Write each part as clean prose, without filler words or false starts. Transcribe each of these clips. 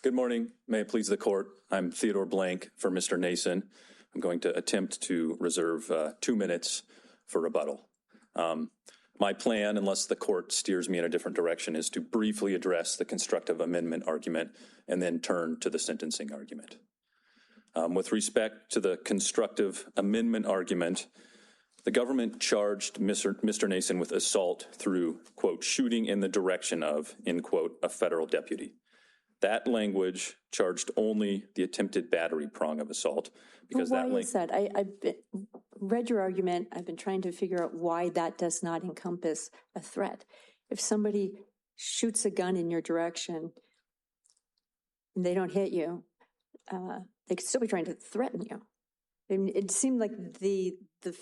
Good morning. May it please the court. I'm Theodore Blank for Mr. Nason. I'm going to attempt to reserve 2 minutes for rebuttal. My plan, unless the court steers me in a different direction, is to briefly address the constructive amendment argument and then turn to the sentencing argument. With respect to the constructive amendment argument, the government charged Mr. Nason with assault through, quote, shooting in the direction of, end quote, a federal deputy. That language charged only the attempted battery prong of assault. Because why is that? I've read your argument. I've been trying to figure out why that does not encompass a threat. If somebody shoots a gun in your direction and they don't hit you, they could still be trying to threaten you. And it seemed like the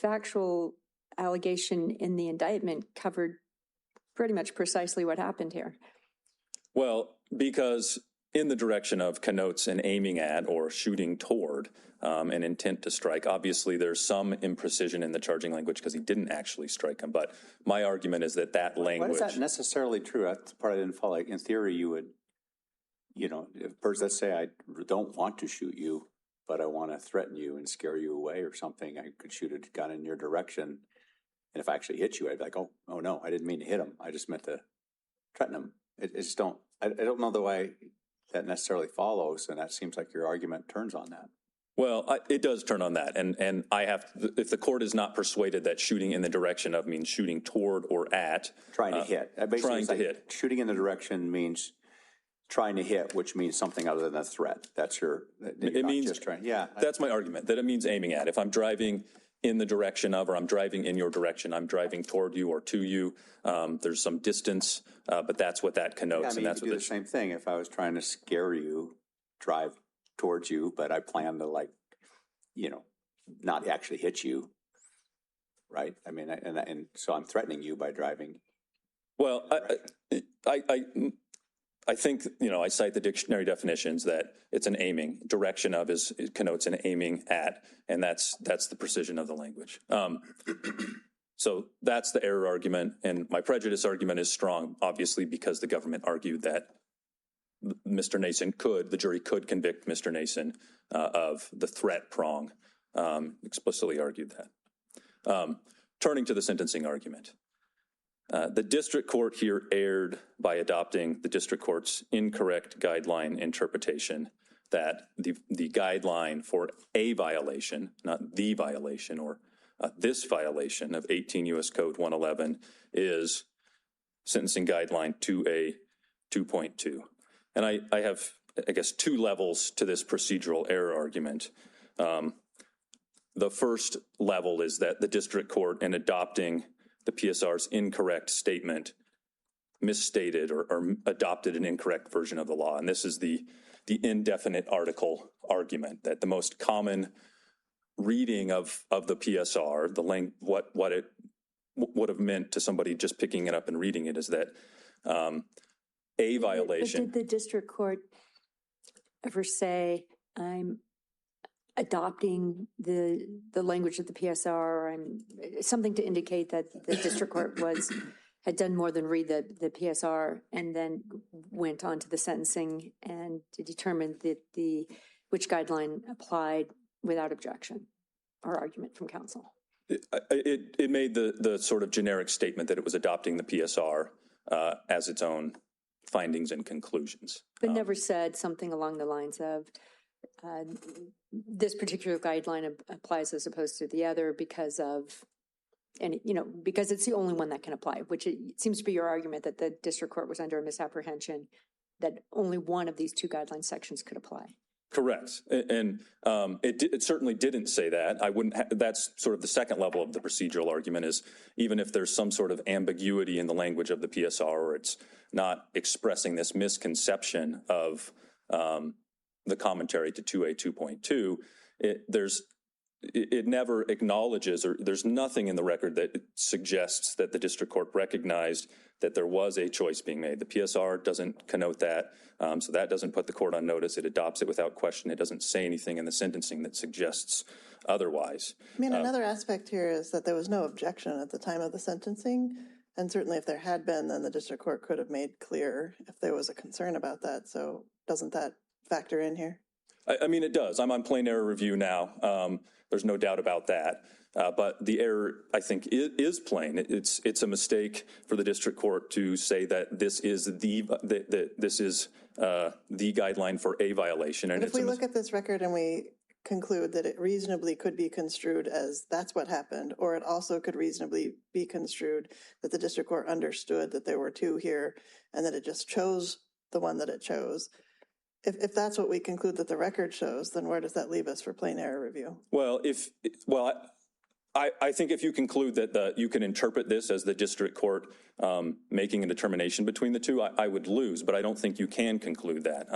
factual allegation in the indictment covered pretty much precisely what happened here. Well, because in the direction of connotes an aiming at or shooting toward an intent to strike. Obviously, there's some imprecision in the charging language because he didn't actually strike him. But my argument is that language... Why is that necessarily true? That's the part I didn't follow. Like, in theory, you would, let's say I don't want to shoot you, but I want to threaten you and scare you away or something. I could shoot a gun in your direction. And if I actually hit you, I'd be like, oh no, I didn't mean to hit him. I just meant to threaten him. I don't know the way that necessarily follows, and that seems like your argument turns on that. Well, it does turn on that, and if the court is not persuaded that shooting in the direction of means shooting toward or at, trying to hit. Trying to hit. Shooting in the direction means trying to hit, which means something other than a threat. That's your. It means just trying. Yeah, that's my argument. That it means aiming at. If I'm driving in the direction of, or I'm driving in your direction, I'm driving toward you or to you. There's some distance, but that's what that connotes. Yeah, I mean, and that's you could do the same thing. If I was trying to scare you, drive towards you, but I plan to not actually hit you, right? I mean, and so I'm threatening you by driving. Well, I think, I cite the dictionary definitions that it's an aiming. Direction of it connotes an aiming at, and that's the precision of the language. So that's the error argument, and my prejudice argument is strong, obviously, because the government argued that the jury could convict Mr. Nason of the threat prong, explicitly argued that. Turning to the sentencing argument. The district court here erred by adopting the district court's incorrect guideline interpretation that the guideline for a violation, not the violation or this violation of 18 U.S. Code 111 is sentencing guideline 2A 2.2. And I have, two levels to this procedural error argument. The first level is that the district court, in adopting the PSR's incorrect statement, misstated or adopted an incorrect version of the law. And this is the indefinite article argument, that the most common reading of the PSR, what it would have meant to somebody just picking it up and reading it, is that a violation. But did the district court ever say, I'm adopting the language of the PSR, or something to indicate that the district court had done more than read the PSR and then went on to the sentencing and to determine that which guideline applied without objection or argument from counsel? It made the sort of generic statement that it was adopting the PSR as its own findings and conclusions. But never said something along the lines of, this particular guideline applies as opposed to the other because it's the only one that can apply, which it seems to be your argument that the district court was under a misapprehension that only one of these two guideline sections could apply. Correct. And it certainly didn't say that. That's sort of the second level of the procedural argument, is even if there's some sort of ambiguity in the language of the PSR, or it's not expressing this misconception of the commentary to 2A 2.2, it never acknowledges, or there's nothing in the record that suggests that the district court recognized that there was a choice being made. The PSR doesn't connote that, so that doesn't put the court on notice. It adopts it without question. It doesn't say anything in the sentencing that suggests otherwise. I mean, another aspect here is that there was no objection at the time of the sentencing, and certainly if there had been, then the district court could have made clear if there was a concern about that. So doesn't that factor in here? I mean, it does. I'm on plain error review now. There's no doubt about that. But the error, I think, is plain. It's a mistake for the district court to say that this is the guideline for a violation. And But if we look at this record and we conclude that it reasonably could be construed as that's what happened, or it also could reasonably be construed that the district court understood that there were two here and that it just chose the one that it chose. If that's what we conclude that the record shows, then where does that leave us for plain error review? Well, I think if you conclude that you can interpret this as the district court making a determination between the two, I would lose, but I don't think you can conclude that.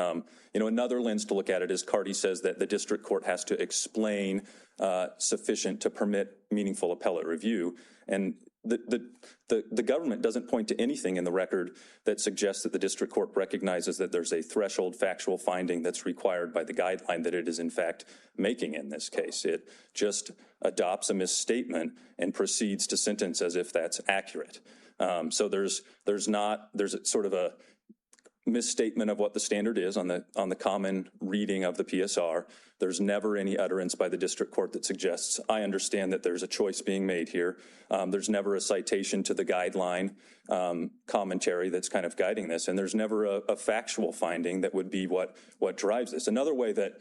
Another lens to look at it is Carty says that the district court has to explain sufficient to permit meaningful appellate review. And the government doesn't point to anything in the record that suggests that the district court recognizes that there's a threshold factual finding that's required by the guideline that it is in fact making in this case. It just adopts a misstatement and proceeds to sentence as if that's accurate. So there's sort of a misstatement of what the standard is on the common reading of the PSR. There's never any utterance by the district court that suggests, I understand that there's a choice being made here. There's never a citation to the guideline commentary that's kind of guiding this. And there's never a factual finding that would be what drives this. Another way that,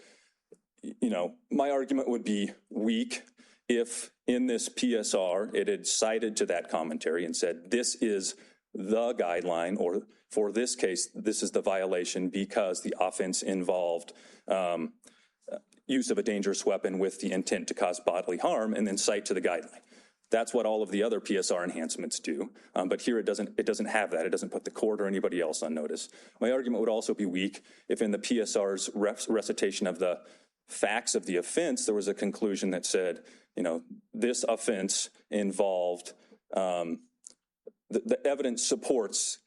my argument would be weak if in this PSR it had cited to that commentary and said, this is the guideline, or for this case, this is the violation because the offense involved use of a dangerous weapon with the intent to cause bodily harm, and then cite to the guideline. That's what all of the other PSR enhancements do. But here it doesn't have that. It doesn't put the court or anybody else on notice. My argument would also be weak if in the PSR's recitation of the facts of the offense, there was a conclusion that said, this offense involved, the evidence supports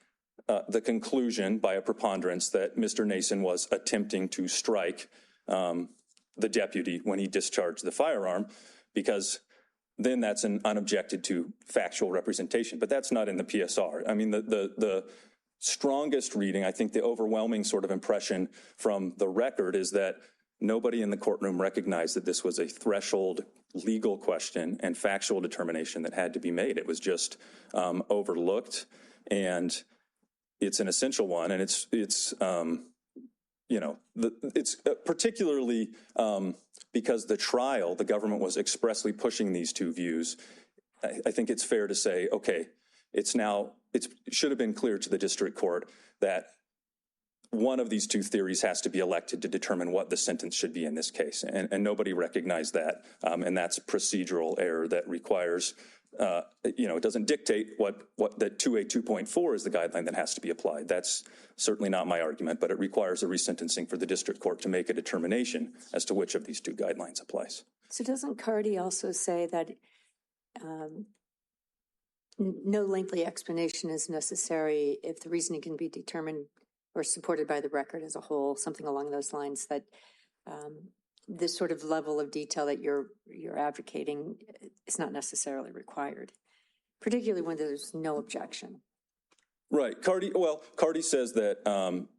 the conclusion by a preponderance that Mr. Nason was attempting to strike the deputy when he discharged the firearm, because then that's an unobjected to factual representation. But that's not in the PSR. I mean, the strongest reading, I think the overwhelming sort of impression from the record is that nobody in the courtroom recognized that this was a threshold legal question and factual determination that had to be made. It was just overlooked, and it's an essential one. And it's particularly because the government was expressly pushing these two views. I think it's fair to say, okay, it should have been clear to the district court that one of these two theories has to be elected to determine what the sentence should be in this case. And nobody recognized that. And that's procedural error that requires, it doesn't dictate what that 2A2.4 is the guideline that has to be applied. That's certainly not my argument, but it requires a resentencing for the district court to make a determination as to which of these two guidelines applies. So doesn't Carty also say that no lengthy explanation is necessary if the reasoning can be determined or supported by the record as a whole, something along those lines, that this sort of level of detail that you're advocating is not necessarily required, particularly when there's no objection? Right. Carty says that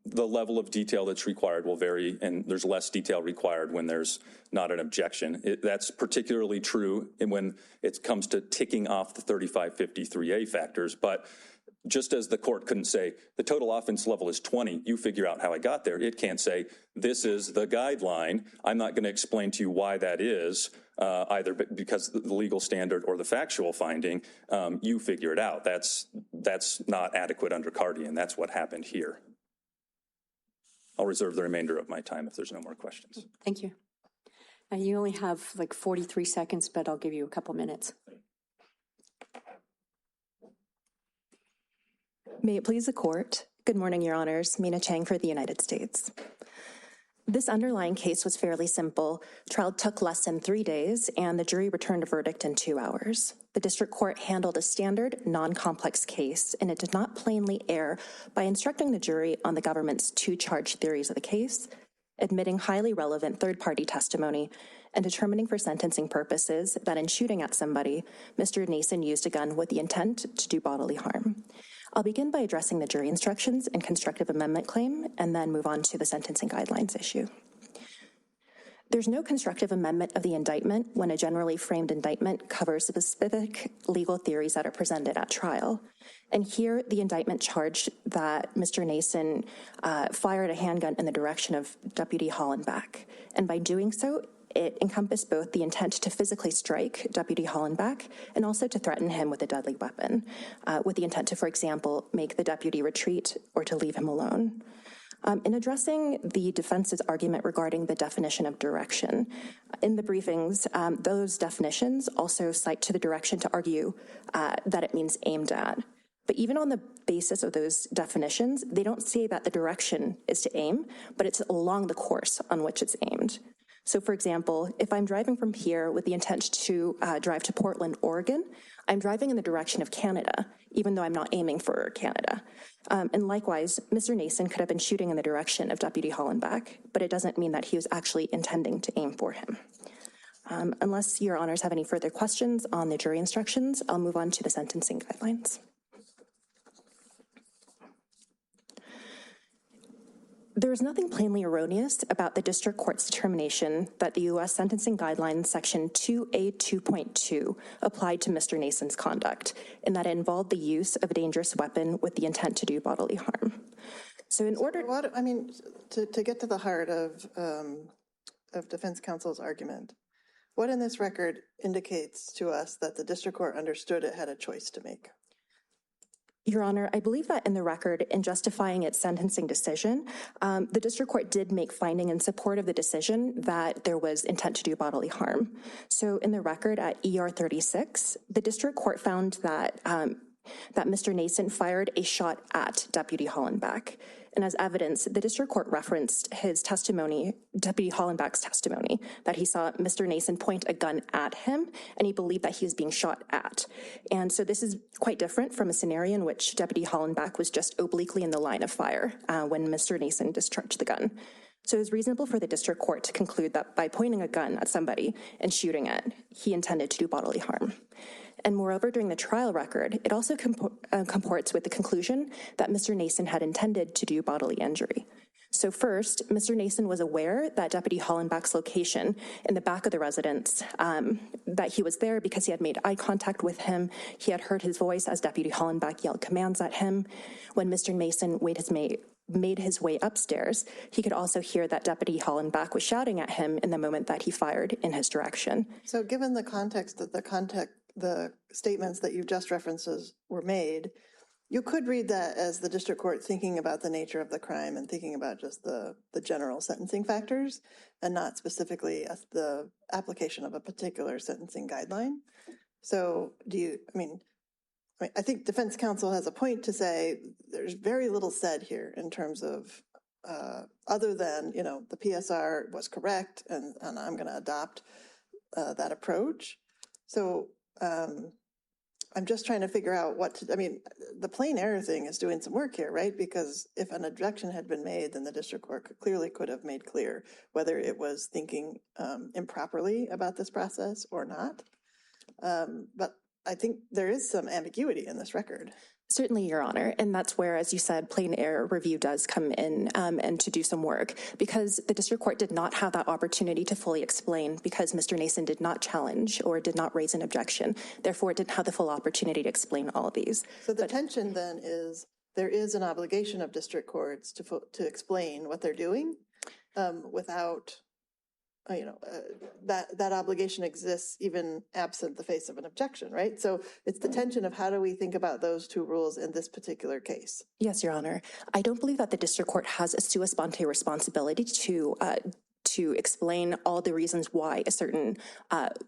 the level of detail that's required will vary, and there's less detail required when there's not an objection. That's particularly true when it comes to ticking off the 3553A factors. But just as the court couldn't say the total offense level is 20, you figure out how I got there, it can't say this is the guideline. I'm not going to explain to you why that is, either because the legal standard or the factual finding. You figure it out. That's not adequate under Carty, and that's what happened here. I'll reserve the remainder of my time if there's no more questions. Thank you. You only have like 43 seconds, but I'll give you a couple minutes. May it please the court. Good morning, Your Honors. Mina Chang for the United States. This underlying case was fairly simple. Trial took less than 3 days, and the jury returned a verdict in 2 hours. The district court handled a standard, non-complex case, and it did not plainly err by instructing the jury on the government's two charge theories of the case, admitting highly relevant third-party testimony, and determining for sentencing purposes that in shooting at somebody, Mr. Nason used a gun with the intent to do bodily harm. I'll begin by addressing the jury instructions and constructive amendment claim, and then move on to the sentencing guidelines issue. There's no constructive amendment of the indictment when a generally framed indictment covers specific legal theories that are presented at trial. And here, the indictment charged that Mr. Nason fired a handgun in the direction of Deputy Hollenbach. And by doing so, it encompassed both the intent to physically strike Deputy Hollenbach and also to threaten him with a deadly weapon, with the intent to, for example, make the deputy retreat or to leave him alone. In addressing the defense's argument regarding the definition of direction, in the briefings, those definitions also cite to the direction to argue that it means aimed at. But even on the basis of those definitions, they don't say that the direction is to aim, but it's along the course on which it's aimed. So, for example, if I'm driving from here with the intent to drive to Portland, Oregon, I'm driving in the direction of Canada, even though I'm not aiming for Canada. And likewise, Mr. Nason could have been shooting in the direction of Deputy Hollenbach, but it doesn't mean that he was actually intending to aim for him. Unless your honors have any further questions on the jury instructions, I'll move on to the sentencing guidelines. There is nothing plainly erroneous about the district court's determination that the U.S. Sentencing Guidelines Section 2A2.2 applied to Mr. Nason's conduct, in that it involved the use of a dangerous weapon with the intent to do bodily harm. So in order... To get to the heart of defense counsel's argument, what in this record indicates to us that the district court understood it had a choice to make? Your Honor, I believe that in the record, in justifying its sentencing decision, the district court did make finding in support of the decision that there was intent to do bodily harm. So in the record at ER 36, the district court found that Mr. Nason fired a shot at Deputy Hollenbach. And as evidence, the district court referenced his testimony, Deputy Hollenbach's testimony, that he saw Mr. Nason point a gun at him, and he believed that he was being shot at. And so this is quite different from a scenario in which Deputy Hollenbach was just obliquely in the line of fire when Mr. Nason discharged the gun. So it was reasonable for the district court to conclude that by pointing a gun at somebody and shooting it, he intended to do bodily harm. And moreover, during the trial record, it also comports with the conclusion that Mr. Nason had intended to do bodily injury. So first, Mr. Nason was aware that Deputy Hollenbach's location in the back of the residence, that he was there because he had made eye contact with him. He had heard his voice as Deputy Hollenbach yelled commands at him. When Mr. Nason made his way upstairs, he could also hear that Deputy Hollenbach was shouting at him in the moment that he fired in his direction. So given the context that the statements that you just references were made, you could read that as the district court thinking about the nature of the crime and thinking about just the general sentencing factors and not specifically as the application of a particular sentencing guideline. So I think defense counsel has a point to say there's very little said here in terms of other than, the PSR was correct and I'm going to adopt that approach. So I'm just trying to figure out the plain error thing is doing some work here, right? Because if an objection had been made, then the district court could have made clear whether it was thinking improperly about this process or not. But I think there is some ambiguity in this record. Certainly, Your Honor. And that's where, as you said, plain error review does come in and to do some work, because the district court did not have that opportunity to fully explain because Mr. Nason did not challenge or did not raise an objection. Therefore, it didn't have the full opportunity to explain all of these. So the tension then is there is an obligation of district courts to explain what they're doing without... that obligation exists even absent the face of an objection, right? So it's the tension of how do we think about those two rules in this particular case? Yes, Your Honor. I don't believe that the district court has a sua sponte responsibility to explain all the reasons why a certain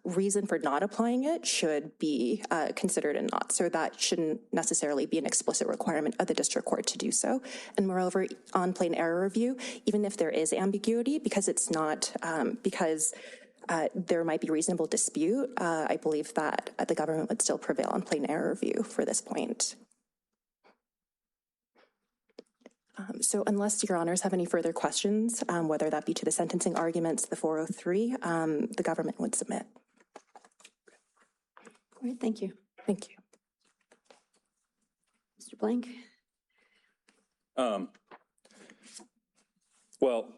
reason for not applying it should be considered and not. So that shouldn't necessarily be an explicit requirement of the district court to do so. And moreover, on plain error review, even if there is ambiguity, because it's not, because there might be reasonable dispute, I believe that the government would still prevail on plain error review for this point. So unless Your Honors have any further questions, whether that be to the sentencing arguments, the 403, the government would submit. All right, thank you. Thank you. Mr. Mr. Blank? Well,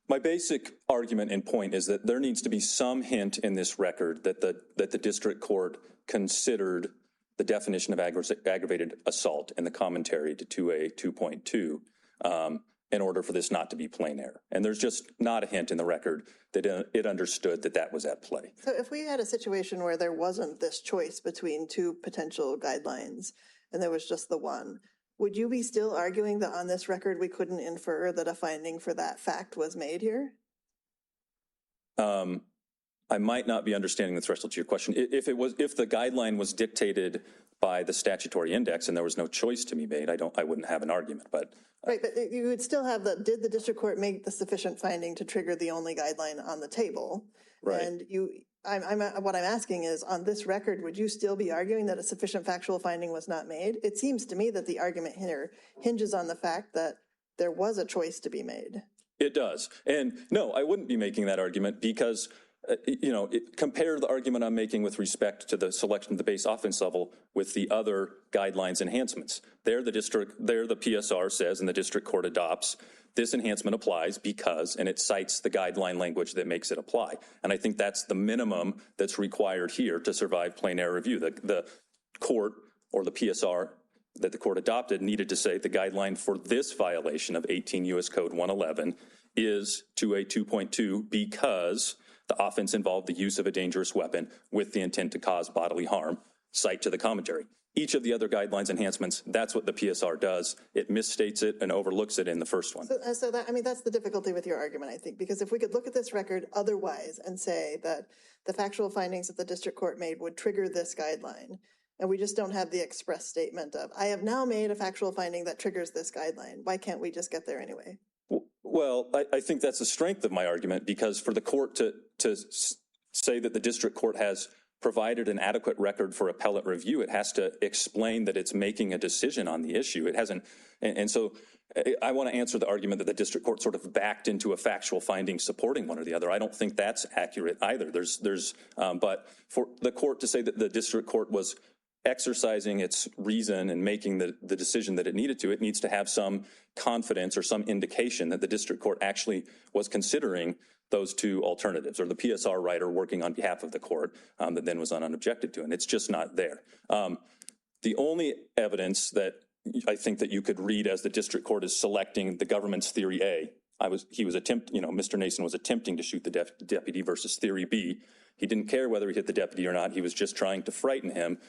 my basic argument and point is that there needs to be some hint in this record that the district court considered the definition of aggravated assault in the commentary to 2A 2.2 in order for this not to be plain error. And there's just not a hint in the record that it understood that that was at play. So if we had a situation where there wasn't this choice between two potential guidelines and there was just the one, would you be still arguing that on this record we couldn't infer that a finding for that fact was made here? I might not be understanding the threshold to your question. If the guideline was dictated by the statutory index and there was no choice to be made, I wouldn't have an argument. But right, but you would still have did the district court make the sufficient finding to trigger the only guideline on the table? Right. And what I'm asking is, on this record, would you still be arguing that a sufficient factual finding was not made? It seems to me that the argument here hinges on the fact that there was a choice to be made. It does. And no, I wouldn't be making that argument because, compare the argument I'm making with respect to the selection of the base offense level with the other guidelines enhancements. There the PSR says and the district court adopts, this enhancement applies because, and it cites the guideline language that makes it apply. And I think that's the minimum that's required here to survive plain error review. The court or the PSR that the court adopted needed to say the guideline for this violation of 18 U.S. Code 111 is 2A 2.2 because the offense involved the use of a dangerous weapon with the intent to cause bodily harm, cite to the commentary. Each of the other guidelines enhancements, that's what the PSR does. It misstates it and overlooks it in the first one. So that's the difficulty with your argument, I think, because if we could look at this record otherwise and say that the factual findings that the district court made would trigger this guideline, and we just don't have the express statement of, I have now made a factual finding that triggers this guideline. Why can't we just get there anyway? Well, I think that's the strength of my argument, because for the court to say that the district court has provided an adequate record for appellate review, it has to explain that it's making a decision on the issue. It hasn't. And so I want to answer the argument that the district court sort of backed into a factual finding supporting one or the other. I don't think that's accurate either. But for the court to say that the district court was exercising its reason and making the decision that it needed to, it needs to have some confidence or some indication that the district court actually was considering those two alternatives, or the PSR writer working on behalf of the court that then was unobjected to, and it's just not there. The only evidence that I think that you could read as the district court is selecting the government's theory A, Mr. Nason was attempting to shoot the deputy versus theory B. He didn't care whether he hit the deputy or not. He was just trying to frighten him,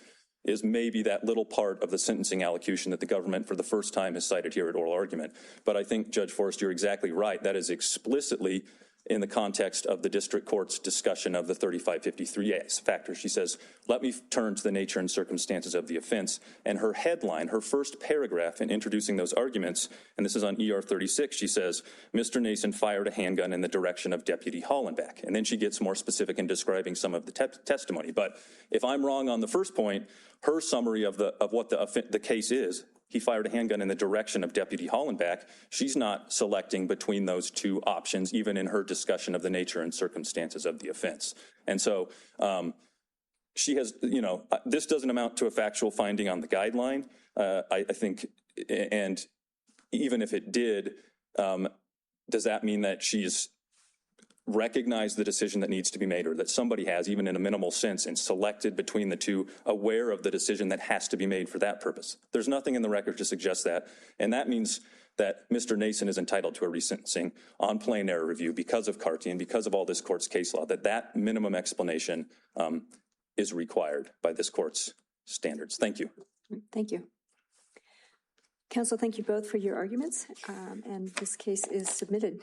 is maybe that little part of the sentencing allocution that the government for the first time has cited here at oral argument. But I think, Judge Forrest, you're exactly right. That is explicitly in the context of the district court's discussion of the 3553A factor. She says, let me turn to the nature and circumstances of the offense. And her headline, her first paragraph in introducing those arguments, and this is on ER 36, she says, Mr. Nason fired a handgun in the direction of Deputy Hollenbeck. And then she gets more specific in describing some of the testimony. But if I'm wrong on the first point, her summary of what the case is, he fired a handgun in the direction of Deputy Hollenbeck. She's not selecting between those two options, even in her discussion of the nature and circumstances of the offense. And so she has, this doesn't amount to a factual finding on the guideline, I think, and even if it did, does that mean that she's recognized the decision that needs to be made, or that somebody has, even in a minimal sense, and selected between the two, aware of the decision that has to be made for that purpose? There's nothing in the record to suggest that. And that means that Mr. Nason is entitled to a resentencing on plain error review because of CARTI and because of all this court's case law, that minimum explanation is required by this court's standards. Thank you. Thank you. Counsel, thank you both for your arguments. And this case is submitted.